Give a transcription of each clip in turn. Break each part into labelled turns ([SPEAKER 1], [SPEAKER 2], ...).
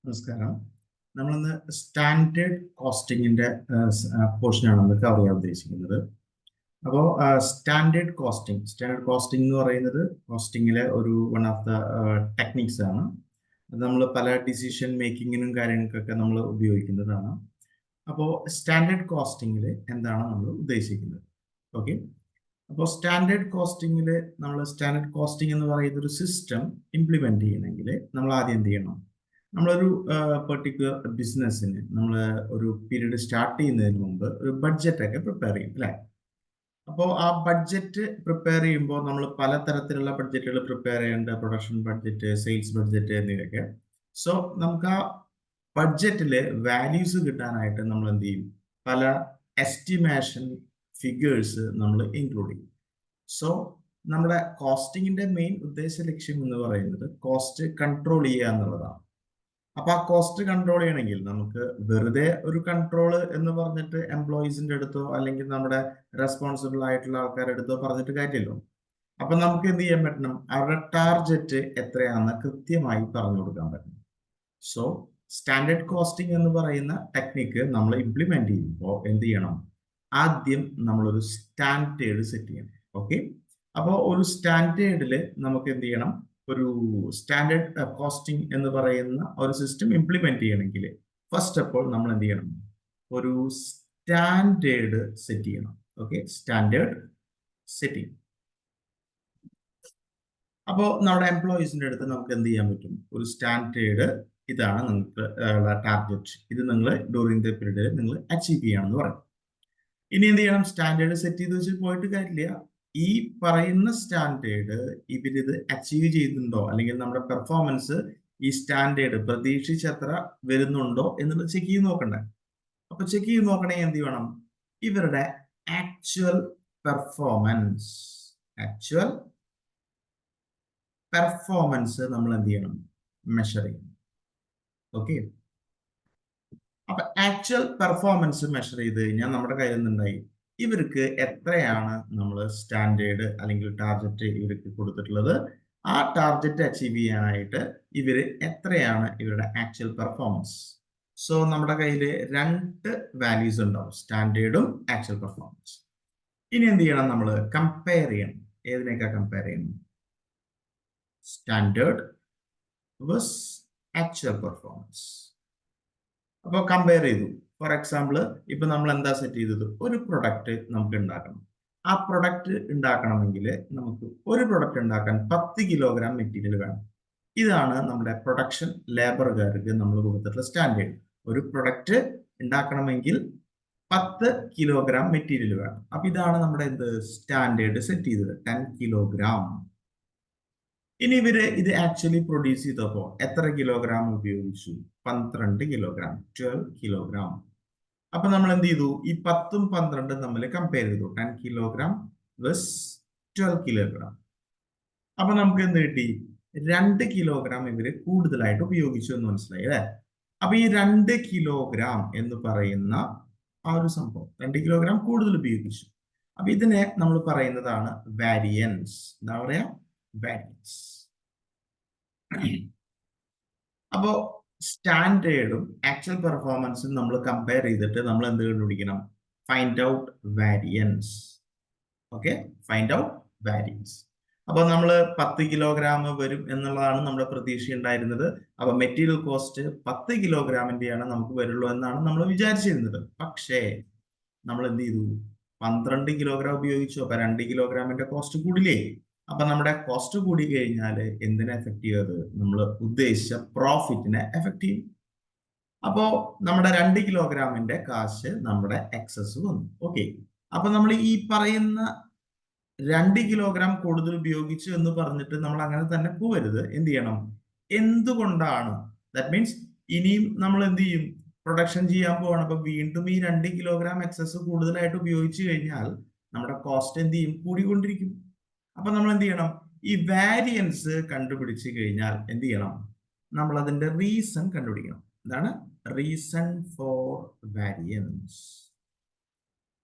[SPEAKER 1] നമസ്കാരം. നമ്മളിന്ന് സ്റ്റാൻഡേർഡ് കോസ്റ്റിംഗിന്റെ പോർഷനാണ് നമ്മൾ കവർ ചെയ്യാൻ ഉദ്ദേശിക്കുന്നത്. അപ്പോൾ സ്റ്റാൻഡേർഡ് കോസ്റ്റിംഗ് എന്ന് പറയുന്നത് കോസ്റ്റിംഗിലെ ഒരു വൺ ഓഫ് ദ ടെക്നിക്സ് ആണ്. അത് നമ്മൾ പല ഡിസിഷൻ മേക്കിങ്ങിനും കാര്യങ്ങൾക്കൊക്കെ നമ്മൾ ഉപയോഗിക്കുന്നതാണ്. അപ്പോൾ സ്റ്റാൻഡേർഡ് കോസ്റ്റിംഗിൽ എന്താണ് നമ്മൾ ഉദ്ദേശിക്കുന്നത്? ഓക്കെ, അപ്പോൾ സ്റ്റാൻഡേർഡ് കോസ്റ്റിംഗ് എന്ന് പറയുന്ന ഒരു സിസ്റ്റം ഇംപ്ലിമെന്റ് ചെയ്യണമെങ്കിൽ നമ്മൾ ആദ്യം എന്ത് ചെയ്യണം? നമ്മളൊരു പെർട്ടിക്കുലർ ബിസിനസ്സിന് നമ്മൾ ഒരു പീരീഡ് സ്റ്റാർട്ട് ചെയ്യുന്നതിന് മുമ്പ് ഒരു ബഡ്ജറ്റ് ഒക്കെ പ്രിപ്പയർ ചെയ്യും, അല്ലേ? അപ്പോൾ ആ ബഡ്ജറ്റ് പ്രിപ്പയർ ചെയ്യുമ്പോൾ നമ്മൾ പലതരത്തിലുള്ള ബഡ്ജറ്റുകൾ പ്രിപ്പയർ ചെയ്യേണ്ട, പ്രൊഡക്ഷൻ ബഡ്ജറ്റ്, സെയിൽസ് ബഡ്ജറ്റ് എന്നിവയൊക്കെ. സോ നമുക്ക് ആ ബഡ്ജറ്റിൽ വാല്യൂസ് കിട്ടാനായിട്ട് നമ്മൾ എന്ത് ചെയ്യും? പല എസ്റ്റിമേഷൻ ഫിഗേഴ്സ് നമ്മൾ ഇൻക്ലൂഡ് ചെയ്യും. സോ നമ്മുടെ കോസ്റ്റിംഗിന്റെ മെയിൻ ഉദ്ദേശ ലക്ഷ്യം എന്ന് പറയുന്നത് കോസ്റ്റ് കൺട്രോൾ ചെയ്യുക എന്നുള്ളതാണ്. അപ്പൊ ആ കോസ്റ്റ് കൺട്രോൾ ചെയ്യണമെങ്കിൽ നമുക്ക് വെറുതെ ഒരു കൺട്രോൾ എന്ന് പറഞ്ഞിട്ട് എംപ്ലോയീസിന്റെ അടുത്തോ അല്ലെങ്കിൽ നമ്മുടെ റെസ്പോൺസിബിൾ ആയിട്ടുള്ള ആൾക്കാരുടെ അടുത്തോ പറഞ്ഞിട്ട് കാര്യമല്ലോ. അപ്പൊ നമുക്ക് എന്ത് ചെയ്യാൻ പറ്റണം? അവരുടെ ടാർഗറ്റ് എത്രയാണെന്ന് കൃത്യമായി പറഞ്ഞു കൊടുക്കാൻ പറ്റണം. സോ സ്റ്റാൻഡേർഡ് കോസ്റ്റിംഗ് എന്ന് പറയുന്ന ടെക്നിക്ക് നമ്മൾ ഇംപ്ലിമെന്റ് ചെയ്യുമ്പോൾ എന്ത് ചെയ്യണം? ആദ്യം നമ്മളൊരു സ്റ്റാൻഡേർഡ് സെറ്റ് ചെയ്യണം. ഓക്കെ, അപ്പോൾ ഒരു സ്റ്റാൻഡേർഡിൽ നമുക്ക് എന്ത് ചെയ്യണം? ഒരു സ്റ്റാൻഡേർഡ് കോസ്റ്റിംഗ് എന്ന് പറയുന്ന ഒരു സിസ്റ്റം ഇംപ്ലിമെന്റ് ചെയ്യണമെങ്കിൽ ഫസ്റ്റ് ഓഫ് ഓൾ നമ്മൾ എന്ത് ചെയ്യണം? ഒരു സ്റ്റാൻഡേർഡ് സെറ്റ് ചെയ്യണം. Okay, standard setting. അപ്പോൾ നമ്മുടെ എംപ്ലോയീസിന്റെ അടുത്ത് നമുക്ക് എന്ത് ചെയ്യാൻ പറ്റും? ഒരു സ്റ്റാൻഡേർഡ്, ഇതാണ് നിങ്ങൾക്ക് ടാർഗറ്റ്, ഇത് നിങ്ങൾ ഡ്യൂറിങ് ദ പീരീഡ് നിങ്ങൾ അച്ചീവ് ചെയ്യണമെന്ന് പറയും. ഇനി എന്ത് ചെയ്യണം? സ്റ്റാൻഡേർഡ് സെറ്റ് ചെയ്ത് വെച്ച് പോയിട്ട് കാര്യമില്ല. ഈ പറയുന്ന സ്റ്റാൻഡേർഡ് ഇവരിത് അച്ചീവ് ചെയ്യുന്നുണ്ടോ, അല്ലെങ്കിൽ നമ്മുടെ പെർഫോമൻസ് ഈ സ്റ്റാൻഡേർഡ് പ്രതീക്ഷിച്ചത്ര വരുന്നുണ്ടോ എന്നുള്ളത് ചെക്ക് ചെയ്ത് നോക്കണ്ടേ? അപ്പൊ ചെക്ക് ചെയ്ത് നോക്കണമെങ്കിൽ എന്ത് വേണം? ഇവരുടെ ആക്ച്വൽ പെർഫോമൻസ് നമ്മൾ എന്ത് ചെയ്യണം? മെഷർ ചെയ്യണം. ഓക്കെ, അപ്പൊ ആക്ച്വൽ പെർഫോമൻസ് മെഷർ ചെയ്ത് കഴിഞ്ഞാൽ നമ്മുടെ കയ്യിൽ നിന്നുണ്ടായി ഇവർക്ക് എത്രയാണ് നമ്മൾ സ്റ്റാൻഡേർഡ് അല്ലെങ്കിൽ ടാർഗറ്റ് ഇവർക്ക് കൊടുത്തിട്ടുള്ളത്, ആ ടാർഗറ്റ് അച്ചീവ് ചെയ്യാനായിട്ട് ഇവര് എത്രയാണ് ഇവരുടെ ആക്ച്വൽ പെർഫോമൻസ്. സോ നമ്മുടെ കയ്യിൽ രണ്ട് വാല്യൂസ് ഉണ്ടാവും, സ്റ്റാൻഡേർഡും ആക്ച്വൽ പെർഫോമൻസ്. ഇനി എന്ത് ചെയ്യണം? നമ്മൾ കമ്പയർ ചെയ്യണം. ഏതിനേക്കാ കമ്പയർ ചെയ്യണം? Standard versus actual performance. അപ്പോൾ കമ്പയർ ചെയ്തു. ഫോർ എക്സാമ്പിൾ, ഇപ്പൊ നമ്മൾ എന്താ സെറ്റ് ചെയ്തത്? ഒരു പ്രൊഡക്റ്റ് നമുക്ക് ഉണ്ടാക്കണം. ആ പ്രൊഡക്റ്റ് ഉണ്ടാക്കണമെങ്കിൽ നമുക്ക് ഒരു പ്രൊഡക്റ്റ് ഉണ്ടാക്കാൻ 10 കിലോഗ്രാം മെറ്റീരിയൽ വേണം. ഇതാണ് നമ്മുടെ പ്രൊഡക്ഷൻ ലേബറുകാർക്ക് നമ്മൾ കൊടുത്തിട്ടുള്ള സ്റ്റാൻഡേർഡ്. ഒരു പ്രൊഡക്റ്റ് ഉണ്ടാക്കണമെങ്കിൽ 10 കിലോഗ്രാം മെറ്റീരിയൽ വേണം. അപ്പൊ ഇതാണ് നമ്മുടെ എന്ത് സ്റ്റാൻഡേർഡ് സെറ്റ് ചെയ്തത്, 10 കിലോഗ്രാം. ഇനി ഇവര് ഇത് ആക്ച്വലി പ്രൊഡ്യൂസ് ചെയ്തപ്പോ എത്ര കിലോഗ്രാം ഉപയോഗിച്ചു? 12 കിലോഗ്രാം, 12 കിലോഗ്രാം. അപ്പൊ നമ്മൾ എന്ത് ചെയ്തു? ഈ 10ഉം 12ഉം തമ്മിൽ കമ്പയർ ചെയ്തു, 10 കിലോഗ്രാം വെസ് 12 കിലോഗ്രാം. അപ്പൊ നമുക്ക് എന്ത് കിട്ടി? 2 കിലോഗ്രാം ഇവര് കൂടുതലായിട്ട് ഉപയോഗിച്ചു എന്ന് മനസ്സിലായി, അല്ലെ? അപ്പൊ ഈ 2 കിലോഗ്രാം എന്ന് പറയുന്ന ആ ഒരു സംഭവം 2 കിലോഗ്രാം കൂടുതൽ ഉപയോഗിച്ചു. അപ്പൊ ഇതിനെ നമ്മൾ പറയുന്നതാണ് വാരിയൻസ്. എന്താ പറയാ? വാരിയൻസ്. അപ്പോ സ്റ്റാൻഡേർഡും ആക്ച്വൽ പെർഫോമൻസും നമ്മൾ കമ്പയർ ചെയ്തിട്ട് നമ്മൾ എന്ത് കണ്ടുപിടിക്കണം? Find out variance. Okay, find out variance. അപ്പൊ നമ്മൾ 10 കിലോഗ്രാം വരും എന്നുള്ളതാണ് നമ്മുടെ പ്രതീക്ഷ ഉണ്ടായിരുന്നത്. അപ്പൊ മെറ്റീരിയൽ കോസ്റ്റ് 10 കിലോഗ്രാമിന്റെയാണ് നമുക്ക് വരുള്ളൂ എന്നാണ് നമ്മൾ വിചാരിച്ചിരുന്നത്. പക്ഷേ നമ്മൾ എന്ത് ചെയ്തു? 12 കിലോഗ്രാം ഉപയോഗിച്ചു. അപ്പൊ 2 കിലോഗ്രാമിന്റെ കോസ്റ്റ് കൂടില്ലേ? അപ്പൊ നമ്മുടെ കോസ്റ്റ് കൂടി കഴിഞ്ഞാൽ എന്തിനെ എഫക്ട് ചെയ്യത്? നമ്മൾ ഉദ്ദേശിച്ച പ്രോഫിറ്റിനെ എഫക്ട് ചെയ്യും. അപ്പോ നമ്മുടെ 2 കിലോഗ്രാമിന്റെ കാശ് നമ്മുടെ എക്സസ് വന്നു. ഓക്കെ, അപ്പൊ നമ്മൾ ഈ പറയുന്ന 2 കിലോഗ്രാം കൂടുതൽ ഉപയോഗിച്ചു എന്ന് പറഞ്ഞിട്ട് നമ്മൾ അങ്ങനെ തന്നെ പോവരുത്. എന്ത് ചെയ്യണം? എന്തുകൊണ്ടാണ്? ദാറ്റ് മീൻസ് ഇനിയും നമ്മൾ എന്ത് ചെയ്യും? പ്രൊഡക്ഷൻ ചെയ്യാൻ പോവാണ്. അപ്പൊ വീണ്ടും ഈ 2 കിലോഗ്രാം എക്സസ് കൂടുതലായിട്ട് ഉപയോഗിച്ചു കഴിഞ്ഞാൽ നമ്മുടെ കോസ്റ്റ് എന്ത് ചെയ്യും? കൂടിക്കൊണ്ടിരിക്കും. അപ്പൊ നമ്മൾ എന്ത് ചെയ്യണം? ഈ വാരിയൻസ് കണ്ടുപിടിച്ചു കഴിഞ്ഞാൽ എന്ത് ചെയ്യണം? നമ്മൾ അതിന്റെ റീസൺ കണ്ടുപിടിക്കണം. എന്താണ് റീസൺ ഫോർ വാരിയൻസ്?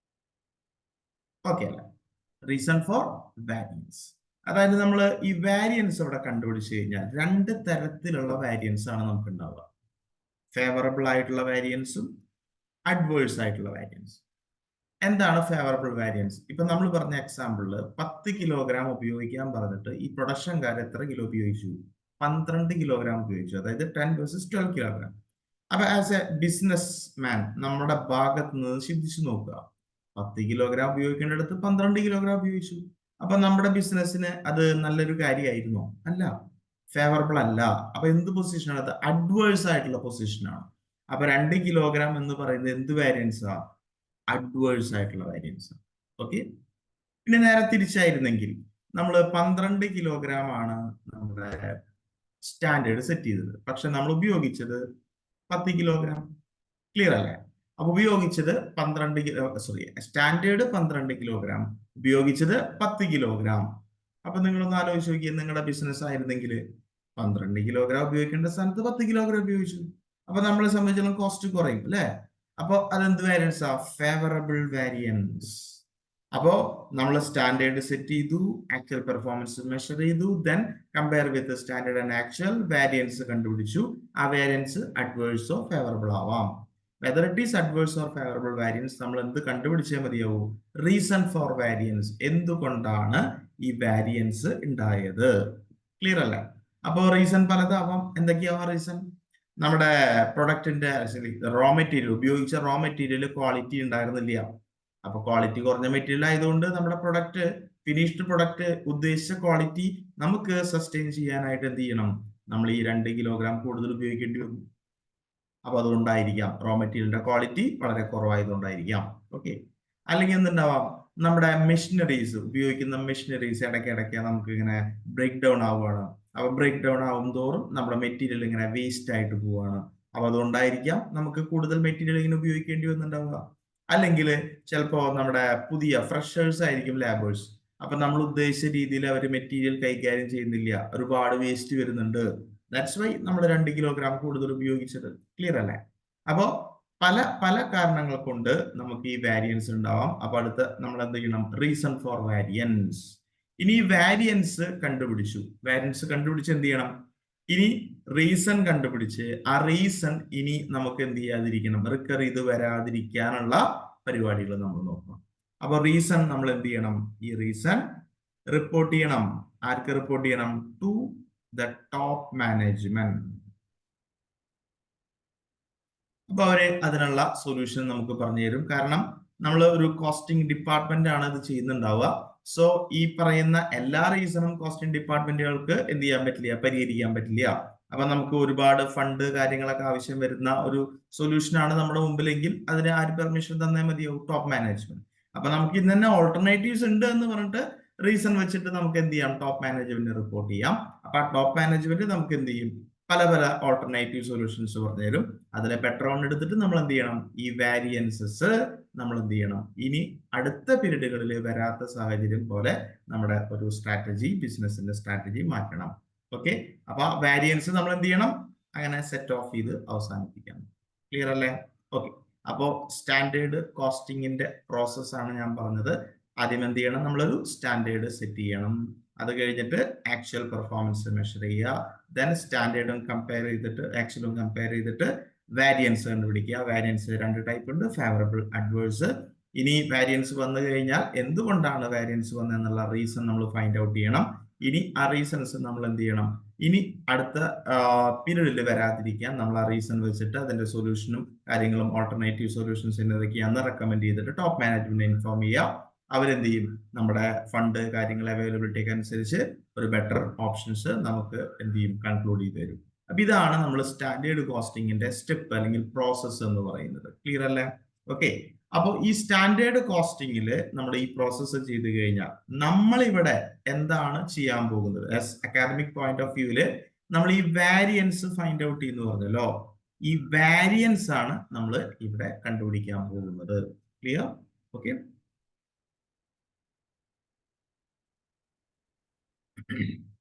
[SPEAKER 1] ഓക്കെ അല്ലേ? റീസൺ ഫോർ വാരിയൻസ്, അതായത് നമ്മൾ ഈ വാരിയൻസ് ഇവിടെ കണ്ടുപിടിച്ചു കഴിഞ്ഞാൽ രണ്ട് തരത്തിലുള്ള വാരിയൻസ് ആണ് നമുക്ക് ഉണ്ടാവുക. ഫേവറബിൾ ആയിട്ടുള്ള വേരിയൻസും അഡ്വേഴ്സ് ആയിട്ടുള്ള വേരിയൻസ്. എന്താണ് ഫേവറബിൾ വേരിയൻസ്? ഇപ്പൊ നമ്മൾ പറഞ്ഞ എക്സാമ്പിളില് 10 കിലോഗ്രാം ഉപയോഗിക്കാൻ പറഞ്ഞിട്ട് ഈ പ്രൊഡക്ഷൻകാർ എത്ര കിലോ ഉപയോഗിച്ചു? 12 കിലോഗ്രാം ഉപയോഗിച്ചു. അതായത് 10 വേഴ്സസ് 12 കിലോഗ്രാം. അപ്പൊ ആസ് എ ബിസിനസ് മാൻ നമ്മുടെ ഭാഗത്ത് നിന്ന് ചിന്തിച്ചു നോക്കുക. 10 കിലോഗ്രാം ഉപയോഗിക്കേണ്ടടുത്ത് 12 കിലോഗ്രാം ഉപയോഗിച്ചു. അപ്പൊ നമ്മുടെ ബിസിനസ്സിന് അത് നല്ലൊരു കാര്യമായിരുന്നോ? അല്ല, ഫേവറബിൾ അല്ല. അപ്പൊ എന്ത് പൊസിഷനാണ് അത്? അഡ്വേഴ്സ് ആയിട്ടുള്ള പൊസിഷനാണ്. അപ്പൊ 2 കിലോഗ്രാം എന്ന് പറയുന്നത് എന്ത് വേരിയൻസാ? അഡ്വേഴ്സ് ആയിട്ടുള്ള വേരിയൻസ്. ഓക്കെ. പിന്നെ നേരെ തിരിച്ചായിരുന്നെങ്കിൽ നമ്മൾ 12 കിലോഗ്രാം ആണ് നമ്മുടെ സ്റ്റാൻഡേർഡ് സെറ്റ് ചെയ്തത്, പക്ഷെ നമ്മൾ ഉപയോഗിച്ചത് 10 കിലോഗ്രാം. ക്ലിയർ അല്ലേ? അപ്പൊ ഉപയോഗിച്ചത് 12 കിലോ, സോറി, സ്റ്റാൻഡേർഡ് 12 കിലോഗ്രാം, ഉപയോഗിച്ചത് 10 കിലോഗ്രാം. അപ്പൊ നിങ്ങളൊന്ന് ആലോചിച്ച് നോക്കിയേ, നിങ്ങളുടെ ബിസിനസ് ആയിരുന്നെങ്കിൽ 12 കിലോഗ്രാം ഉപയോഗിക്കേണ്ട സ്ഥാനത്ത് 10 കിലോഗ്രാം ഉപയോഗിച്ചു. അപ്പൊ നമ്മളെ സംബന്ധിച്ചിടത്തോളം കോസ്റ്റ് കുറയും അല്ലെ? അപ്പൊ അതെന്ത് വേരിയൻസാ? Favourable variance. അപ്പോ നമ്മൾ സ്റ്റാൻഡേർഡ് സെറ്റ് ചെയ്തു, ആക്ച്വൽ പെർഫോമൻസ് മെഷർ ചെയ്തു, then compare with standard and actual variance കണ്ടുപിടിച്ചു. ആ വേരിയൻസ് അഡ്വേഴ്സോ ഫേവറബിൾ ആവാം. Whether it is adverse or favourable variance നമ്മൾ എന്ത് കണ്ടുപിടിച്ചേ മതിയാവൂ? Reason for variance. എന്തുകൊണ്ടാണ് ഈ വേരിയൻസ് ഉണ്ടായത്? ക്ലിയർ അല്ല? അപ്പോ റീസൺ പലതാവാം. എന്തൊക്കെയാവാം റീസൺ? നമ്മുടെ പ്രൊഡക്റ്റിന്റെ റോ മെറ്റീരിയൽ, ഉപയോഗിച്ച റോ മെറ്റീരിയൽ ക്വാളിറ്റി ഉണ്ടായിരുന്നില്ല. അപ്പൊ ക്വാളിറ്റി കുറഞ്ഞ മെറ്റീരിയൽ ആയതുകൊണ്ട് നമ്മുടെ പ്രൊഡക്റ്റ്, ഫിനിഷ്ഡ് പ്രൊഡക്റ്റ് ഉദ്ദേശിച്ച ക്വാളിറ്റി നമുക്ക് സസ്റ്റെയിൻ ചെയ്യാനായിട്ട് എന്ത് ചെയ്യണം? നമ്മൾ ഈ 2 കിലോഗ്രാം കൂടുതൽ ഉപയോഗിക്കേണ്ടി വന്നു. അപ്പൊ അതുകൊണ്ടായിരിക്കാം, റോ മെറ്റീരിയലിന്റെ ക്വാളിറ്റി വളരെ കുറവായതുകൊണ്ടായിരിക്കാം. ഓക്കെ. അല്ലെങ്കിൽ എന്തുണ്ടാവാം? നമ്മുടെ മെഷീനറീസ്, ഉപയോഗിക്കുന്ന മെഷീനറീസ് ഇടയ്ക്കിടയ്ക്ക് നമുക്ക് ഇങ്ങനെ ബ്രേക്ക് ഡൗൺ ആവുകയാണ്. അപ്പൊ ബ്രേക്ക് ഡൗൺ ആവും തോറും നമ്മുടെ മെറ്റീരിയൽ ഇങ്ങനെ വേസ്റ്റ് ആയിട്ട് പോവുകയാണ്. അപ്പൊ അതുകൊണ്ടായിരിക്കാം നമുക്ക് കൂടുതൽ മെറ്റീരിയൽ ഇങ്ങനെ ഉപയോഗിക്കേണ്ടി വന്നിട്ടുണ്ടാവുക. അല്ലെങ്കിൽ ചിലപ്പോ നമ്മുടെ പുതിയ ഫ്രഷേഴ്സ് ആയിരിക്കും ലാബേഴ്സ്. അപ്പൊ നമ്മൾ ഉദ്ദേശിച്ച രീതിയിൽ അവർ മെറ്റീരിയൽ കൈകാര്യം ചെയ്യുന്നില്ല, ഒരുപാട് വേസ്റ്റ് വരുന്നുണ്ട്. ദാറ്റ്സ് വൈ നമ്മൾ 2 കിലോഗ്രാം കൂടുതൽ ഉപയോഗിച്ചത്. ക്ലിയർ അല്ലേ? അപ്പോ പല പല കാരണങ്ങൾ കൊണ്ട് നമുക്ക് ഈ വാരിയൻസ് ഉണ്ടാവാം. അപ്പൊ അടുത്ത് നമ്മൾ എന്ത് ചെയ്യണം? Reason for variance. ഇനി വാരിയൻസ് കണ്ടുപിടിച്ചു. വാരിയൻസ് കണ്ടുപിടിച്ച് എന്ത് ചെയ്യണം? ഇനി റീസൺ കണ്ടുപിടിച്ച് ആ റീസൺ ഇനി നമുക്ക് എന്ത് ചെയ്യാതിരിക്കണം? റിക്കർ ചെയ്ത് വരാതിരിക്കാനുള്ള പരിപാടികൾ നമ്മൾ നോക്കണം. അപ്പൊ റീസൺ നമ്മൾ എന്ത് ചെയ്യണം? ഈ റീസൺ റിപ്പോർട്ട് ചെയ്യണം. ആർക്ക് റിപ്പോർട്ട് ചെയ്യണം? To the top management. അപ്പൊ അവര് അതിനുള്ള സൊല്യൂഷൻ നമുക്ക് പറഞ്ഞു തരും. കാരണം നമ്മൾ ഒരു കോസ്റ്റിംഗ് ഡിപ്പാർട്ട്മെന്റ് ആണ് ഇത് ചെയ്യുന്നുണ്ടാവുക. സോ ഈ പറയുന്ന എല്ലാ റീസണും കോസ്റ്റിംഗ് ഡിപ്പാർട്ട്മെന്റുകൾക്ക് എന്ത് ചെയ്യാൻ പറ്റില്ല? പരിഹരിക്കാൻ പറ്റില്ല. അപ്പൊ നമുക്ക് ഒരുപാട് ഫണ്ട് കാര്യങ്ങളൊക്കെ ആവശ്യം വരുന്ന ഒരു സൊല്യൂഷൻ ആണ് നമ്മുടെ മുമ്പിലെങ്കിൽ അതിന് ആര് പെർമിഷൻ തന്നേ മതിയാവും? Top management. അപ്പൊ നമുക്ക് ഇന്ന് തന്നെ ഓൾട്ടർനേറ്റീവ്സ് ഉണ്ട് എന്ന് പറഞ്ഞിട്ട് റീസൺ വെച്ചിട്ട് നമുക്ക് എന്ത് ചെയ്യാം? ടോപ്പ് മാനേജ്മെന്റ് റിപ്പോർട്ട് ചെയ്യാം. അപ്പൊ ആ ടോപ്പ് മാനേജ്മെന്റ് നമുക്ക് എന്ത് ചെയ്യും? പല പല ഓൾട്ടർനേറ്റീവ് സൊല്യൂഷൻസ് പറഞ്ഞു തരും. അതിലെ ബെറ്റർ വൺ എടുത്തിട്ട് നമ്മൾ എന്ത് ചെയ്യണം? ഈ വാരിയൻസസ് നമ്മൾ എന്ത് ചെയ്യണം? ഇനി അടുത്ത പീരീഡുകളിൽ വരാത്ത സാഹചര്യം പോലെ നമ്മുടെ ഒരു സ്ട്രാറ്റജി, ബിസിനസിന്റെ സ്ട്രാറ്റജി മാറ്റണം. ഓക്കെ. അപ്പൊ വാരിയൻസ് നമ്മൾ എന്ത് ചെയ്യണം? അങ്ങനെ സെറ്റ് ഓഫ് ചെയ്ത് അവസാനിപ്പിക്കണം. ക്ലിയർ അല്ലേ? ഓക്കെ. അപ്പോ സ്റ്റാൻഡേർഡ് കോസ്റ്റിംഗിന്റെ പ്രോസസ് ആണ് ഞാൻ പറഞ്ഞത്. ആദ്യം എന്ത് ചെയ്യണം? നമ്മളൊരു സ്റ്റാൻഡേർഡ് സെറ്റ് ചെയ്യണം. അത് കഴിഞ്ഞിട്ട് ആക്ച്വൽ പെർഫോമൻസ് മെഷർ ചെയ്യുക. ദെൻ സ്റ്റാൻഡേർഡും കമ്പയർ ചെയ്തിട്ട്, ആക്ച്വലും കമ്പയർ ചെയ്തിട്ട് വാരിയൻസ് കണ്ടുപിടിക്കുക. വാരിയൻസ് 2 ടൈപ്പ് ഉണ്ട്, ഫേവറബിൾ, അഡ്വേഴ്സ്. ഇനി വാരിയൻസ് വന്നു കഴിഞ്ഞാൽ എന്തുകൊണ്ടാണ് വാരിയൻസ് വന്നതെന്നുള്ള റീസൺ നമ്മൾ ഫൈൻഡ് ഔട്ട് ചെയ്യണം. ഇനി ആ റീസൺസ് നമ്മൾ എന്ത് ചെയ്യണം? ഇനി അടുത്ത പീരീഡിൽ വരാതിരിക്കാൻ നമ്മൾ ആ റീസൺ വെച്ചിട്ട് അതിന്റെ സൊല്യൂഷനും കാര്യങ്ങളും, ഓൾട്ടർനേറ്റീവ് സൊല്യൂഷൻസ് എന്നതൊക്കെയാണെന്ന് റെക്കമെൻഡ് ചെയ്തിട്ട് ടോപ്പ് മാനേജ്മെന്റ് ഇൻഫോം ചെയ്യുക. അവരെന്ത് ചെയ്യും? നമ്മുടെ ഫണ്ട് കാര്യങ്ങൾ അവൈലബിലിറ്റിക്ക് അനുസരിച്ച് ഒരു ബെറ്റർ ഓപ്ഷൻസ് നമുക്ക് എന്ത് ചെയ്യും? കൺക്ലൂഡ് ചെയ്ത് തരും. അപ്പൊ ഇതാണ് നമ്മൾ സ്റ്റാൻഡേർഡ് കോസ്റ്റിംഗിന്റെ സ്റ്റെപ്പ് അല്ലെങ്കിൽ പ്രോസസ്സ് എന്ന് പറയുന്നത്. ക്ലിയർ അല്ലേ? ഓക്കെ. അപ്പോൾ ഈ സ്റ്റാൻഡേർഡ് കോസ്റ്റിംഗിൽ നമ്മൾ ഈ പ്രോസസ്സ് ചെയ്ത് കഴിഞ്ഞാൽ നമ്മൾ ഇവിടെ എന്താണ് ചെയ്യാൻ പോകുന്നത്? ആസ് അക്കാദമിക് പോയിന്റ് ഓഫ് വ്യൂല് നമ്മൾ ഈ വാരിയൻസ് ഫൈൻഡ് ഔട്ട് ചെയ്യുന്നു പറഞ്ഞല്ലോ. ഈ വാരിയൻസ് ആണ് നമ്മൾ ഇവിടെ കണ്ടുപിടിക്കാൻ പോകുന്നത്. ക്ലിയർ? ഓക്കെ.